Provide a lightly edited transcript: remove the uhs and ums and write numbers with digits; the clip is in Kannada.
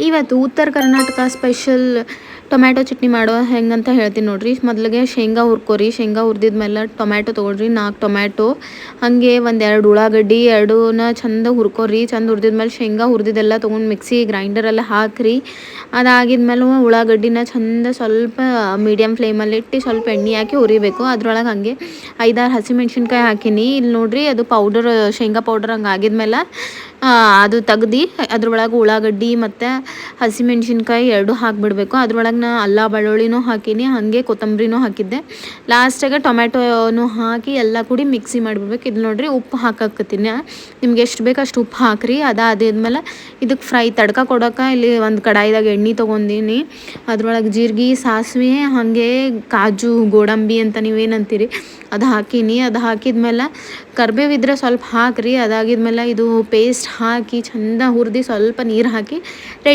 ಇವತ್ತು ಉತ್ತರ ಕರ್ನಾಟಕ ಸ್ಪೆಷಲ್ ಟೊಮ್ಯಾಟೊ ಚಟ್ನಿ ಮಾಡೋ ಹೆಂಗಂತ ಹೇಳ್ತೀನಿ ನೋಡಿರಿ. ಮೊದಲಿಗೆ ಶೇಂಗಾ ಹುರ್ಕೋರಿ. ಶೇಂಗಾ ಹುರಿದಿದ್ಮೇಲೆ ಟೊಮ್ಯಾಟೊ ತೊಗೊಳ್ರಿ, 4 ಟೊಮ್ಯಾಟೊ. ಹಾಗೆ ಒಂದೆರಡು ಉಳ್ಳಾಗಡ್ಡಿ ಎರಡೂನ ಚಂದ ಹುರ್ಕೋರಿ. ಚಂದ ಹುರಿದಿದ್ಮೇಲೆ ಶೇಂಗಾ ಹುರಿದಿದ್ದೆಲ್ಲ ತೊಗೊಂಡು ಮಿಕ್ಸಿ ಗ್ರೈಂಡರೆಲ್ಲ ಹಾಕಿರಿ. ಅದಾಗಿದ್ಮೇಲೆ ಉಳ್ಳಾಗಡ್ಡಿನ ಚಂದ ಸ್ವಲ್ಪ ಮೀಡಿಯಮ್ ಫ್ಲೇಮಲ್ಲಿ ಇಟ್ಟು ಸ್ವಲ್ಪ ಎಣ್ಣೆ ಹಾಕಿ ಹುರಿಬೇಕು. ಅದ್ರೊಳಗೆ ಹಾಗೆ 5-6 ಹಸಿಮೆಣ್ಸಿನ್ಕಾಯಿ ಹಾಕೀನಿ. ಇಲ್ಲಿ ನೋಡಿರಿ, ಅದು ಪೌಡರ್, ಶೇಂಗಾ ಪೌಡರ್ ಹಂಗೆ ಆಗಿದ್ಮೇಲೆ ಅದು ತೆಗ್ದು ಅದ್ರೊಳಗೆ ಉಳ್ಳಾಗಡ್ಡಿ ಮತ್ತು ಹಸಿಮೆಣ್ಸಿನ್ಕಾಯಿ ಎರಡೂ ಹಾಕಿಬಿಡ್ಬೇಕು. ಅದ್ರೊಳಗೆ ನಾ ಅಲ್ಲ ಬೆಳ್ಳುಳ್ಳಿನೂ ಹಾಕೀನಿ, ಹಾಗೆ ಕೊತ್ತಂಬರಿನೂ ಹಾಕಿದ್ದೆ. ಲಾಸ್ಟಾಗೆ ಟೊಮ್ಯಾಟೋನು ಹಾಕಿ ಎಲ್ಲ ಕೂಡಿ ಮಿಕ್ಸಿ ಮಾಡಿಬಿಡ್ಬೇಕು. ಇದು ನೋಡಿರಿ, ಉಪ್ಪು ಹಾಕಕತ್ತೀನಿ. ನಿಮ್ಗೆ ಎಷ್ಟು ಬೇಕು ಅಷ್ಟು ಉಪ್ಪು ಹಾಕಿರಿ. ಅದಾದ್ಮೇಲೆ ಇದಕ್ಕೆ ಫ್ರೈ ತಡ್ಕ ಕೊಡೋಕೆ ಇಲ್ಲಿ ಒಂದು ಕಡಾಯಿದಾಗ ಎಣ್ಣೆ ತೊಗೊಂಡಿನಿ. ಅದ್ರೊಳಗೆ ಜೀರಿಗೆ, ಸಾಸಿವೆ, ಹಾಗೆ ಕಾಜು, ಗೋಡಂಬಿ ಅಂತ ನೀವೇನಂತೀರಿ ಅದು ಹಾಕೀನಿ. ಅದು ಹಾಕಿದ್ಮೇಲೆ ಕರ್ಬೇವಿದ್ರೆ ಸ್ವಲ್ಪ ಹಾಕಿರಿ. ಅದಾಗಿದ್ಮೇಲೆ ಇದು ಪೇಸ್ಟ್ ಹಾಕಿ ಚಂದ ಹುರಿದು ಸ್ವಲ್ಪ ನೀರು ಹಾಕಿ